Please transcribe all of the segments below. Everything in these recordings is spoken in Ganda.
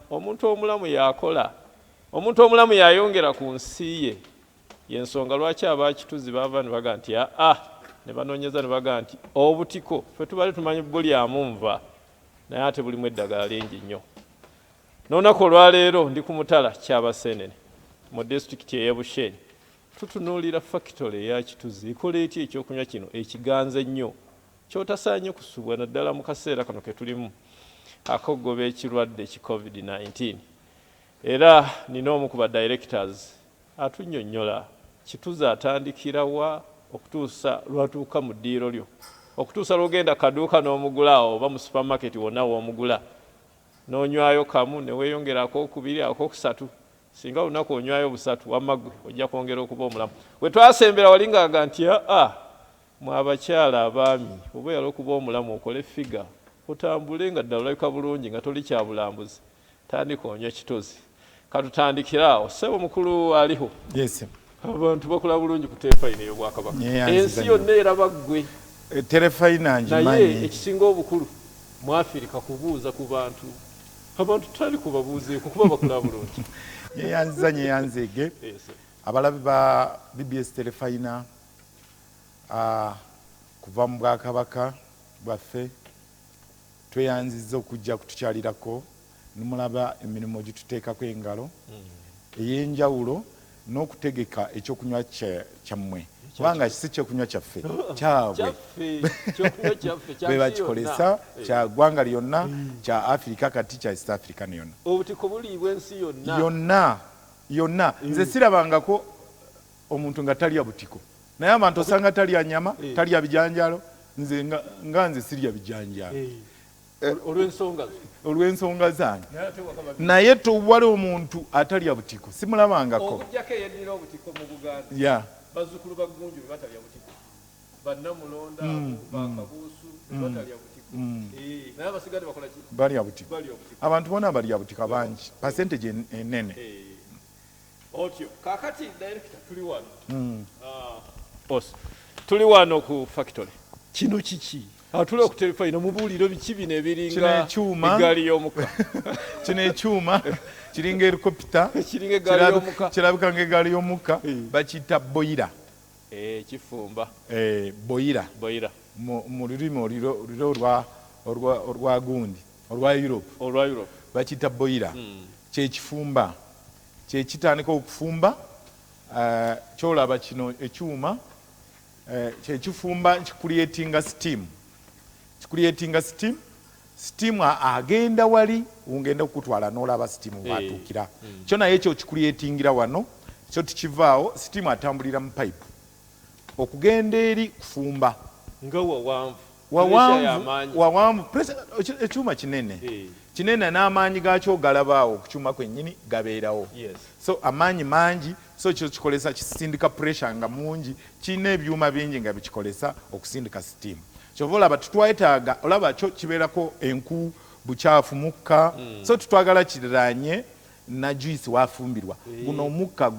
omuntu omulamu yakola, omuntu omulamu yayongera ku nsi ye. Yensonga lwaki abakituzi bava ne baga nti ne banoonyeza ne baga nti obutiko ffe tubali tumanyi bulyamu nva naye ate bulimu eddagala lingi nnyo. N'olunaku olwaleero ndi ku Mutala Kyabasenene mu disitulikiti ey'e Bushenyi. Tutunuulira factory eya kituzi ikola eti ekyokunywa kino ekiganze ennyo kyotasaanye kusubwa naddala mu kaseera kano ke tulimu akogoba ekirwadde ki COVID-19. Era nina omu ku ba directors atunnyonnyola kituzi atandikira wa okutuusa lwatuuka mu ddiiro lyo, okutuusa lwogenda kaduuka n'omugula oba mu supermarket wonna w'omugula n'onywayo kamu ne weeyongera akokubiri akokusatu. Singa olunaku onywayo busatu wamma gwe ojja kwongera okuba omulamu. We twasembera wali ng'aga nti mwe abakyala abaami oba oyala okuba omulamu okole figa otambule nga ddala olabika bulungi nga toli kyabulambuzi tandika onywa kitozi. Katutandikira awo ssebo mukulu aliho. Yes. Abantu bakola bulungi ku terefayina ey'Obwakabaka. Ensi yonna eraba ggwe. Terefayina njimanyi. Naye ekisinga obukulu mu Afirika kubuuza ku bantu. Abantu tali kubabuuzeeko kuba bakola bulungi. Nyeyanzege. Abalabi ba BBS terefayina kuva mu Bwakabaka bwaffe tweyanziza okujja kutukyalirako nimulaba emirimu gituteekako engalo ey'enjawulo n'okutegeka ekyokunywa kyammwe kubanga si kyokunywa kyaffe kyabwe be bakikolesa kya ggwanga lyonna kya Afirika kati kya East Africa ne yonna obutiko buliibwa ensi yonna yonna nze sirabangako omuntu nga talya butiko naye abantu osanga talya nyama talya bijanjalo nze nga nze sirya bijanjalo olw'ensonga zange naye towali omuntu atalya butiko simulabangako okujjako eyeddira obutiko mu Buganda bazzukulu ba Ggunju bebatalya butiko bannamulonda bakabuusu bebatalya butiko naye abasigadde bakola ki balya butiko abantu bona balya butiko bangi percentage enene otyo kakati director tuli wano tuli wano ku factory kino kiki atule okuterefayina mubuuliro biki bino ebiringa egaali y'omuka kino ekyuma kiringa helikopita kirabika ng'egaali y'omuka bakiyita boyira kifumba boyira mu lulimi oliro olwa gundi olwa Europe bakiyita boyira kyekifumba kyekitandika okufumba kyolaba kino ekyuma kyekifumba kikuliyetinga steam agenda wali ungenda okutwala n'olaba steam bwatuukira kyo naye ekyo kikuliyetingira wano kyo tukivaawo steam atambulira mu pipe okugenda eri kufumba nga wawanvu ekyuma kinene n'amaanyi gaakyo galabaawo ku kyuma kwennyini gabeerawo so amaanyi mangi so kyo kikolesa kisindika pressure nga mungi kirina ebyuma bingi nga bikikolesa okusindika steam kyova olaba tutwetaaga olaba kyo kibeerako enku bukyafu mukka so tutwagala kiranye na juice wafumbirwa guno omukka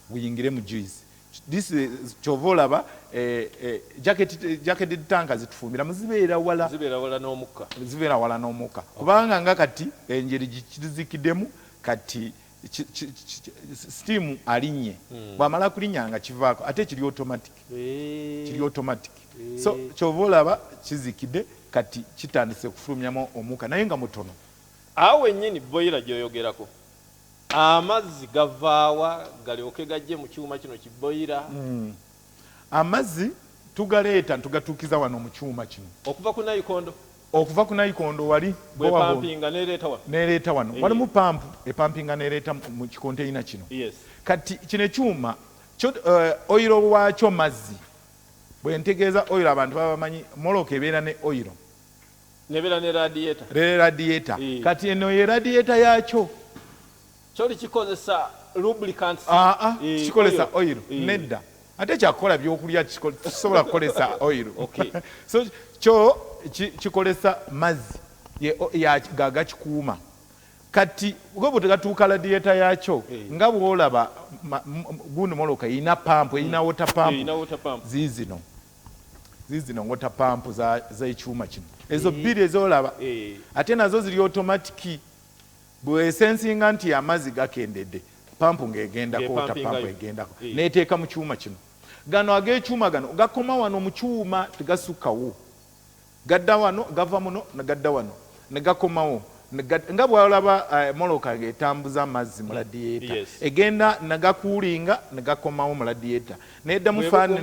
guyingire mu juice kyova olaba jacket tanka zitufumbira muzibeera wala n'omukka kubanga nga kati enjeri gikirizikiddemu kati steam alinnye bw'amala kulinnya nga kivaako ate kiri automatic so kyova olaba kizikidde kati kitandise okufulumyamu omukka naye nga mutono awo wennyini boyira gy'oyogerako amazzi gavaawa galyoke gajje mu kyuma kino kiboyira amazzi tugaleeta tugatuukiza wano mu kyuma kino okuva ku nayikondo wali nereeta wano walimu pampu epampinga nereeta mu kikonteyina kino kati kino ekyuma oyiro waakyo mazzi bwentegeeza oyiro abantu baba bamanyi moloka ebeera ne oyiro nebeera ne radiator kati eno ye radiator yaakyo kyoli kikozesa lubricants kikolesa oyiro nedda ate kyakukola byokulya kisobola kukolesa oyiro so kyo kikolesa mazzi gagakikuuma kati gwe tegatuuka radiator yaakyo nga bwolaba gundi moloka erina pampu erina water pump ziizino water pump z'ekyuma kino ezo bbiri ezolaba ate nazo ziri automatic bwesensinga nti amazzi gakendedde pampu ng'egendako ota pampu egendako neeteeka mu kyuma kino. Gano ag'ekyuma gano gakoma wano mu kyuma tegasukkawo, gadda wano gava muno ne gadda wano ne gakomawo nga bwalaba moloka ng'etambuza amazzi mu radiator egenda negakuulinga ne gakomawo mu radiator nedda mu faani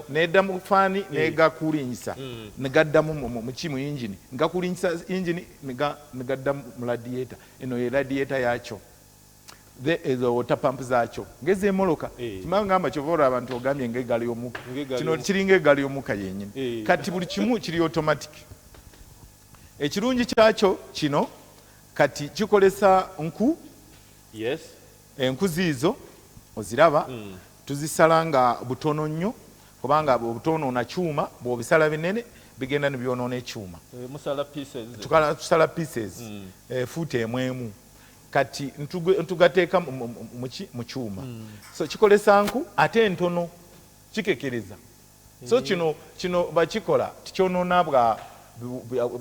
nedda mu faani negakuulinyisa ne gaddamu mu kimu yingini ngakuulinyisa yingini ne gadda mu radiator. Eno ye radiator yakyo ezo water pump zaakyo ngeze emoloka kimanga ngamba kyova abantu ogambye ng'eggaali y'omuka kino kiringa eggaali y'omuka yennyini kati buli kimu kiri automatic. Ekirungi kyakyo kino kati kikolesa nku enku ziizo oziraba tuzisala nga butono nnyo kubanga obutonoona kyuma bw'obisala binene bigenda ne byonoona ekyuma tusala pieces fuuti emwemu kati ntugateeka mu kyuma so kikolesa nku ate entono kikekereza so kino bakikola tikyonoona bwa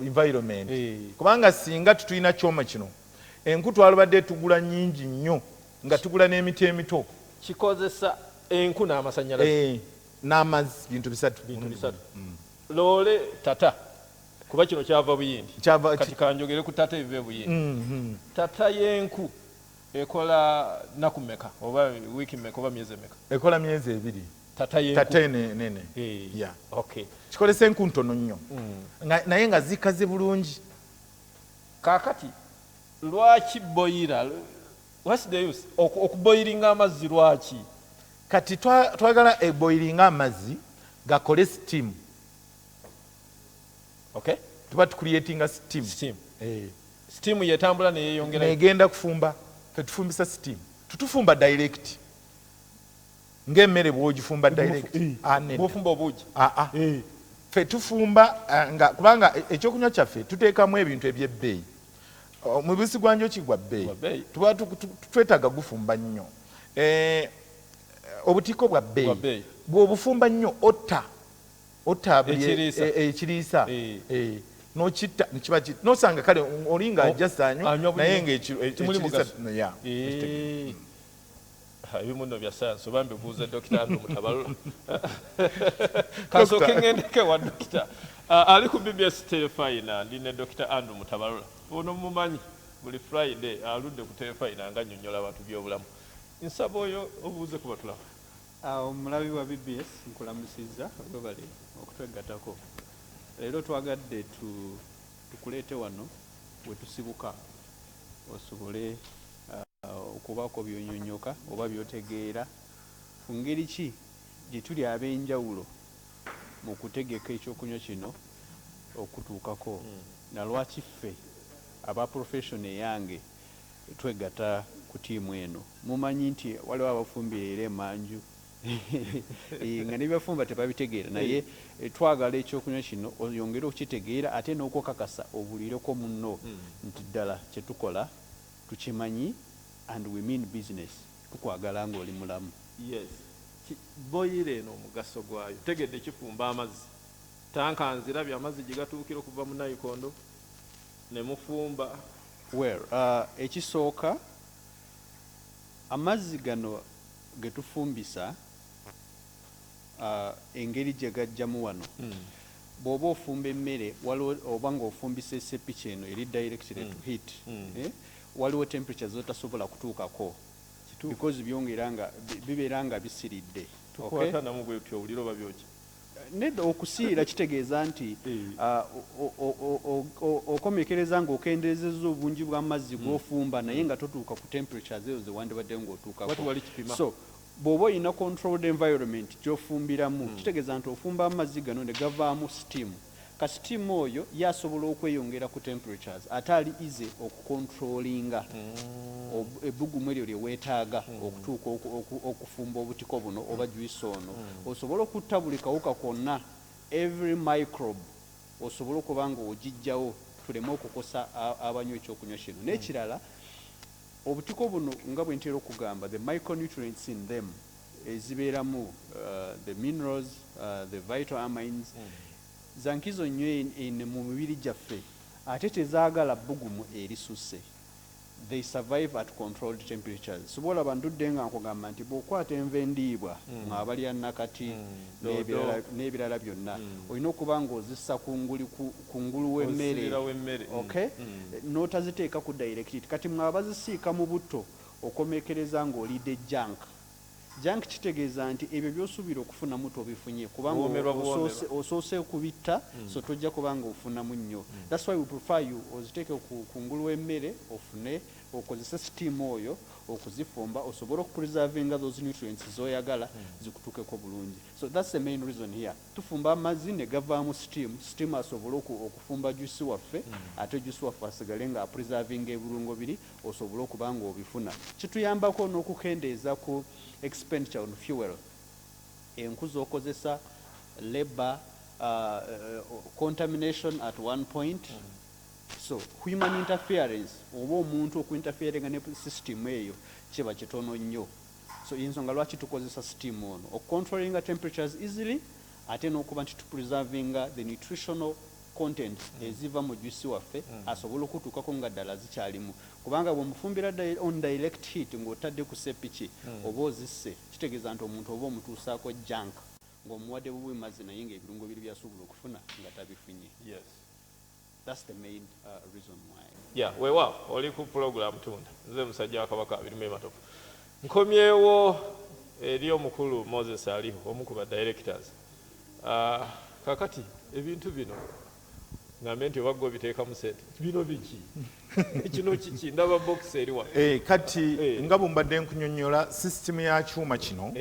environment kubanga singa tutulina kyoma kino enku twalibadde tugula nnyingi nnyo nga tugula n'emiti emito kikozesa enku n'amasanyalaze n'amazzi bintu bisatu loole tata kuba kino kyava buyindi kati kanjogere ku tata ebive buyindi tata y'enku ekola naku mmeka oba wiiki mmeka oba myezi emeka? Ekola myezi 2 tata nene okay. Kikolesa enku ntono nnyo naye nga zikaze bulungi. Kaakati lwaki boyira? What's the use okuboyiringa amazzi lwaki? Kati twagala eboyiringa amazzi gakole steam. Okay, tuba tucreatinga steam. Steam yetambula neyeyongera negenda kufumba fe tufumbisa steam tutufumba direct ng'emmere bw'ogifumba direct bw'ofumba obuugi fe tufumba nga kubanga ekyokunywa kyaffe tuteekamu ebintu eby'ebbeeyi omubisi gwa njoki gwa bbeeyi tuba twetaaga gufumba nnyo obutiko bwa bbeeyi bw'obufumba nnyo otta ekiriisa nokitta nekiba nosanga kale olinga ajasaanywa naye ngaekiriisa ebimu nno bya sayansi oba mbibuuza Dr. Andrew Mutabalula kasooke ngendeke wa dokita ali ku BBS Telefayina ndi ne Dr. Andrew Mutabalula ono mumanyi buli Friday aludde ku Telefayina nga nnyonnyola abantu by'obulamu. Nsaba oyo obuuze ku batulaba. Omulabi wa BBS nkulamusizza webale okutwegattako. Leero twagadde tukuleete wano we tusibuka osobole okubaako byonyonyoka oba byotegeera ku ngeri ki gye tuli ab'enjawulo mu kutegeka ekyokunywa kino okutuukako na lwaki ffe aba profession eyange twegatta ku tiimu eno. Mumanyi nti waliwo abafumbira era emanju nga nebibafumba tebabitegeera naye twagala ekyokunywa kino oyongere okukitegeera ate n'okukakasa obulireko munno nti ddala kyetukola tukimanyi and we mean business tukwagala ng'oli mulamu. Boyira eno omugaso gwayo tegedde kifumba amazzi tanka nzirabye amazzi gye gatuukira okuva mu nayikondo ne mufumba. Well, ekisooka amazzi gano ge tufumbisa engeri gye gajjamu wano bw'oba ofumba emmere oba ng'ofumbisa esepiki eno eri directly to heat waliwo temperature zotasobola kutuukako because bibeera nga bisiridde. Tukwata namu bwetyo owulira oba byoki? Nedda okusiira kitegeeza nti okomekereza ng'okendeezezza obungi bw'amazzi gw'ofumba naye nga totuuka ku temperatures ezo ze wandibadde ng'otuukako. So bw'oba olina controlled environment gy'ofumbiramu kitegeeza nti ofumba amazzi gano ne gavaamu steam. Ka steam oyo yasobola okweyongera ku temperatures ate ali easy okucontrollinga ebbugumu eryo lye weetaaga okutuuka okufumba obutiko buno oba juice ono osobola okutta buli kawuka konna every microbe osobola okuba nga ogijjawo tuleme okukosa abanywa ekyokunywa kino. N'ekirala obutiko buno nga bwe ntera okugamba the micronutrients in them ezibeeramu the minerals the vital amines zankizo nnyo mu mibiri gyaffe ate tezaagala bbugumu erisusse they survive at controlled temperatures. Sobola bandudde nga nkugamba nti bw'okwata enva endiibwa ng'abalya nakati n'ebirala byonna olina okuba ng'ozissa kungulu w'emmere okay n'otaziteeka ku direct kati mwabazisiika mu butto okomekereza ng'olidde junk kitegeeza nti ebyo by'osuubira okufunamu tobifunye kubanga osoose kubitta so tojja kubanga ofunamu nnyo. That's why we prefer you oziteeke kungulu w'emmere ofune okozese steam oyo okuzifumba osobole okupreservinga those nutrients zoyagala zikutuukeko bulungi. So that's the main reason here. Tufumba amazzi ne gavaamu steam asobole okufumba juice waffe ate juice waffe asigale nga apreservinga ebirungo biri osobole okuba nga obifuna. Kituyambako n'okukendeeza ku expenditure on fuel. Enku z'okozesa, labor, contamination at one point. So human interference oba omuntu okuinterferinga ne system eyo kiba kitono nnyo. So ensonga lwaki tukozesa steam ono ocontrolling temperatures easily ate n'okuba nti tupreservinga the nutritional content eziva mu juice waffe asobola okutuukako nga ddala zikyalimu kubanga bwemufumbira on direct heat ng'otadde ku sepiki oba ozisse kitegeeza nti omuntu oba omutuusaako junk ng'omuwadde bubi mazzi naye ng'ebirungo biri byasuubula okufuna nga tabifunye. Yes. That's the main reason why. Yeah, wewa oli ku program tunda nze musajja wa Kabaka abirimu ematofu nkomyewo eri omukulu Moses aliho omu ku ba directors. Kakati ebintu bino ngambe nti obaggo biteeka mu sente bino biki kino kiki ndaba box eriwa kati nga bumbadde nkunyonnyola system ya kyuma kino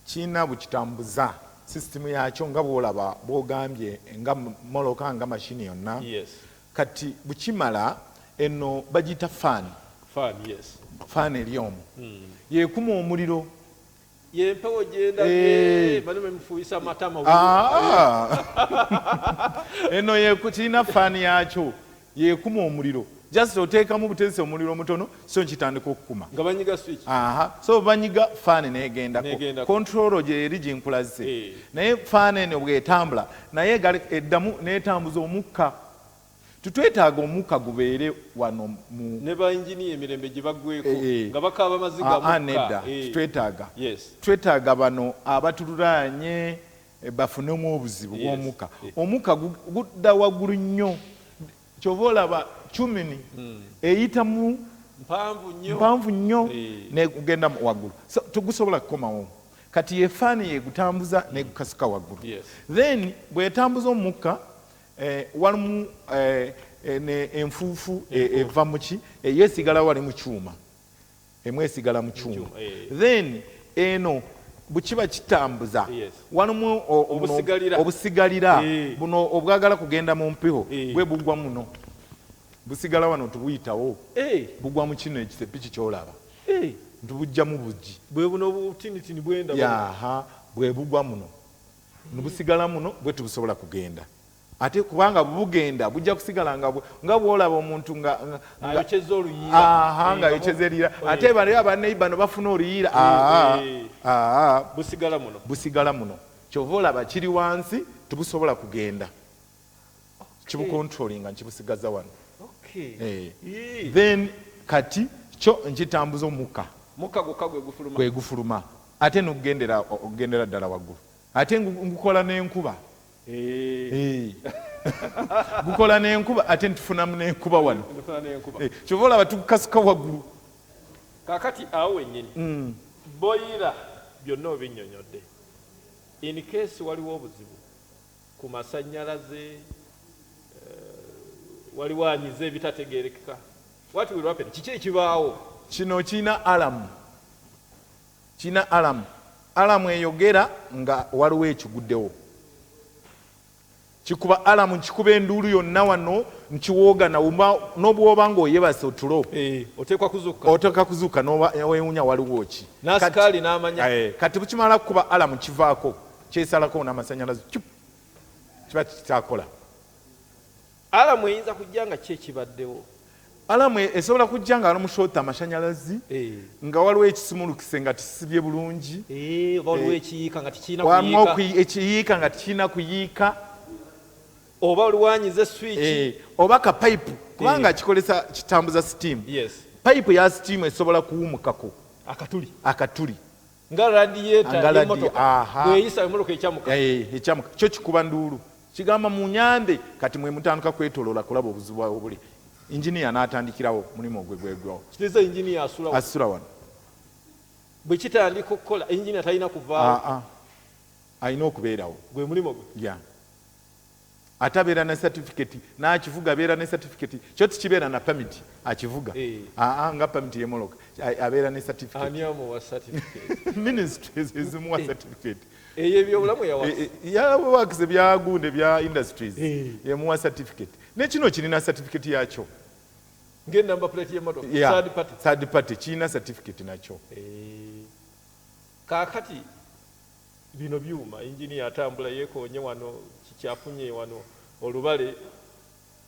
kiina bukitambuza system yakyo nga bwolaba bwogambye nga moloka nga mashini yonna. Yes. Kati bukimala eno bagita fan. Yes. Fan eryomu yekuma omuliro yempewo genda bano mfuisa matama eno yekukina fan yakyo yekuma omuliro just oteekamu butese omuliro mutono so nkitandika okukuma nga banyiga switch. So banyiga fan negendako control gye eri ginkulaze naye fan eno bwetambula naye eddamu netambuza omukka. Tutwetaaga omukka gubeere wano mu ne ba engineer emirembe gye baggweko nga bakaaba maziga mukka. Nedda tutwetaaga. Yes. Twetaaga bano abatululaanye bafunemu obuzibu bw'omukka. Omukka gudda waggulu nnyo kyova olaba cumini eyita mu mpanvu nnyo negugenda waggulu so tugusobola kukomawo kati yefaani yegutambuza negukasuka waggulu. Then bwetambuza omukka walimu enfuufu eva muki yesigala wali mu kyuma emwesigala mu kyuma. Then eno bukiba kitambuza walimu obusigalira buno obwagala kugenda mu mpeho bwe bugwa muno busigala wano tubuyitawo bugwa mu kino ekisepiki kyolaba ntubujjamu bugi bwe buno butinitini bwenda bwe bugwa muno nubusigala muno bwe tubusobola kugenda ate kubanga bugenda bujja kusigala nga bwolaba omuntu nga ayokeza oluyiira nga ayokeza eriira ate bali abaneyi bano bafuna oluyiira busigala muno kyova olaba kiri wansi tubusobola kugenda kibukontrolinga nkibusigaza wano. Then kati kyo nkitambuza omukka gwe gufuluma ate nokugendera ddala waggulu ate ngukola n'enkuba gukola n'enkuba ate ntufunamu n'enkuba wano kyova olaba tukukasuka waggulu. Kakati awo wennyini boyira byonna obinnyonnyodde in case waliwo obuzibu ku masannyalaze waliwo anyize ebitategerekeka what will happen kiki ekibaawo kino kiina alamu eyogera nga waliwo ekiguddewo kikuba alamu nkikuba enduulu yonna wano nkiwooga n'obwoba ng'oyebase otulo oteekwa kuzuuka n'owewunya waliwo ki n'asikaali n'amanya kati bukimala kukuba alamu kivaako kyesalako n'amasannyalaze kiba kitakola. Alamu eyinza kujja nga ki ekibaddewo alamu esobola kujja nga walimushota amashanyalazi nga waliwo ekisimulukise nga tisibye bulungi waliwo ekiyiika nga tikirina kuyiika ekiyiika nga tikirina kuyiika oba oluwanyize switch oba kapayipu kubanga kikolesa kitambuza steam pipe ya steam esobola kuwumukako akatuli nga radiator y'emmotoka bweyisa emmotoka ekyamuka kyo kikuba nduulu kigamba mu nyambe kati mwe mutandika kwetoloola kulaba obuzibu obuli inginiya n'atandikirawo mulimu gwegwawo kitegeeza inginiya asula wano bwe kitandika okukola inginiya talina kuvaawo alina okubeerawo gwe mulimu gwe ate abeera ne certificate n'akivuga abeera ne certificate kyo tikibeera na permit akivuga nga permit y'emmotoka abeera ne certificate ani amuwa certificate ministries ezimuwa certificate eyo ebyobulamu yawakise byagunde bya industries yemuwa certificate nekino kirina certificate yakyo ng'enamba plate y'emmotoka third party kirina certificate nakyo kaakati bino byuma inginiya atambula yeekoonye wano kikyafunye wano olubale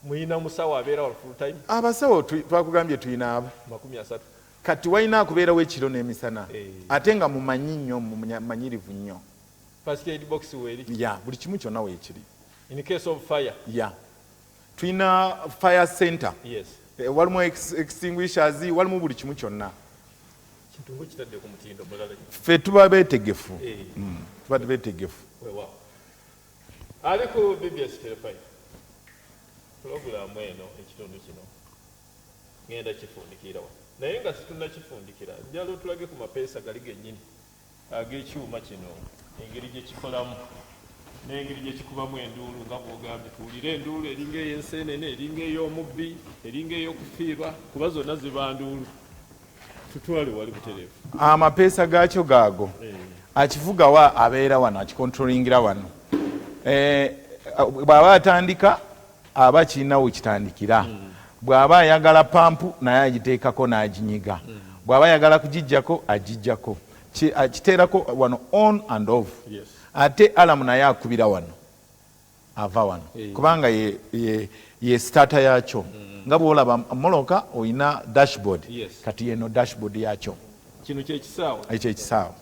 muyina musawo abeera wano full time abasawo twakugambye tuyina abo 30 kati walina akubeerawo ekiro n'emisana ate nga mumanyi nnyo mumanyirivu nnyo first aid box weeri buli kimu kyonna weekiri in case of fire tuyina fire center walimu extinguishers walimu buli kimu kyonna kintu kitadde ku mutindo mulala ffe tuba beetegefu tuba beetegefu ali ku BBS Telefine pulogulaamu eno ekitundu kino ngenda kifundikira wa naye nga situnnakifundikira njala otulage ku mapeesa gali gennyini ag'ekyuma kino engeri gye kikolamu n'engeri gye kikubamu enduulu nga bw'ogambye tuwulire enduulu eringa ey'enseenene eringa ey'omubbi eringa ey'okufiirwa kuba zonna ziba nduulu tutwale wali butereevu amapeesa gaakyo gaago akivugawa abeera wano akikontrolingira wano bw'aba atandika aba kirinawo kitandikira bw'aba ayagala pampu naye agiteekako n'aginyiga bw'aba ayagala kugijjako agijjako kiteerako wano on and off ate alamu naye akubira wano ava wano kubanga ye starter yaakyo nga bw'olaba moloka oyina dashboard kati yeno dashboard yaakyo kino kyekisaawa ekisaawa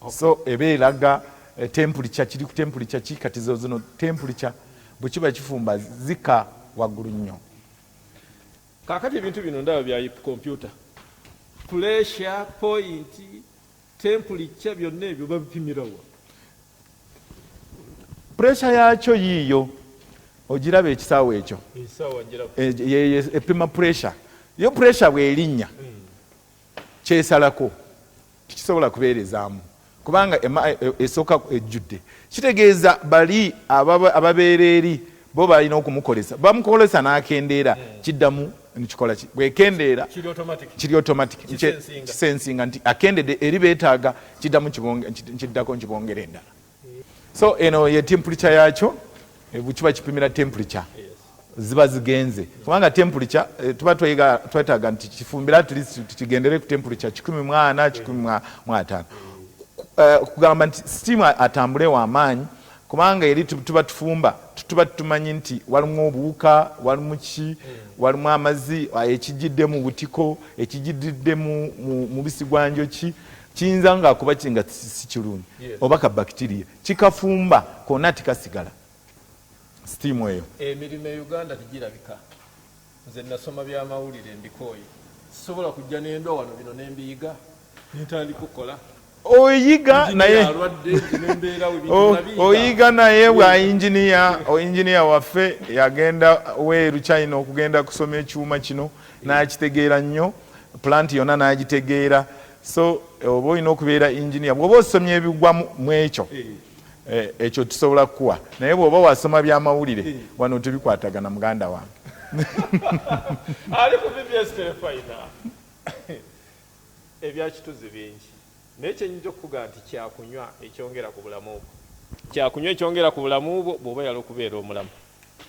so eba eraga temperature kiri ku temperature ki kati zo zino temperature bwe kiba kifumba zika waggulu nnyo kaakati ebintu bino ndaba bya computer pressure point temperature byonna ebyo babipimirawa pressure yaakyo yiiyo ogiraba ekisaawa ekyo epima pressure yo pressure bw'erinnya kyesalako tikisobola kubeerezaamu kubanga esooka ejjudde kitegeeza bali ababeera eri bo balina okumukolesa bamukolesa n'akendeera kiddamu nikikola ki bwekendeera kiri automatic kisensinga nti akendedde eri beetaaga kiddamu kiddako nkibongera endala so eno ye temperature yaakyo bwekiba kipimira temperature ziba zigenze kubanga temperature tuba twetaaga nti kifumbira at least kigendere ku temperature 14 15 kugamba nti steam atambule w'amaanyi kubanga eri tuba tufumba tuba tumanyi nti walimu obuwuka walimu ki walimu amazzi ekijjidde mu butiko ekijjidde mu mubisi gwa njoki kiyinza nga kuba kinga si kirungi oba ka bacteria kikafumba konna tikasigala steam eyo emirimu e Uganda tigirabika nze nasoma byamawulire mbikooye sisobola kujja n'endwa wano bino nembiyiga nentandika okukola oyiga naye oyiga naye bwa injiniya waffe yagenda weeru China okugenda kusoma ekyuma kino n'akitegeera nnyo plant yonna n'agitegeera so oba olina okubeera injiniya bw'oba osomye ebigwa mu ekyo ekyo tusobola kukuwa naye bw'oba wasoma byamawulire wano tubikwatagana muganda wange ali ku BBS Telefine ebyakituzi bingi naye kyenyinza okuga nti kyakunywa ekyongera ku bulamu bwo kyakunywa ekyongera ku bulamu bwo bw'oba yali okubeera omulamu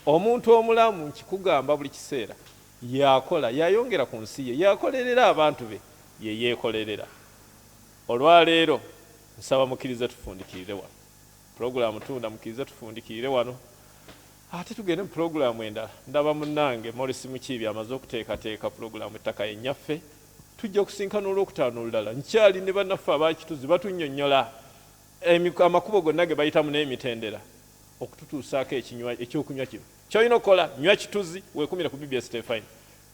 omuntu omulamu nkikugamba buli kiseera yakola yayongera ku nsi ye yakolerera abantu be ye yeekolerera olwaleero nsaba mukkirize tufundikirire wano pulogulaamu tunda mukkirize tufundikirire wano ate tugende mu pulogulaamu endala ndaba munnange Morris Mukiibi amaze okuteekateeka pulogulaamu ettaka yennyaffe tujja kusinkana olwokutaano olulala nkyali ne bannaffe abakituzi batunnyonnyola amakubo gonna ge bayitamu n'emitendera okututuusaako ekyokunywa kino kyolina okukola nywa kituzi weekumire ku BBS Telefine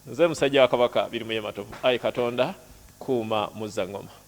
nze musajja wa Kabaka Birimu Matovu. Ayi Katonda kuuma Muzzangoma.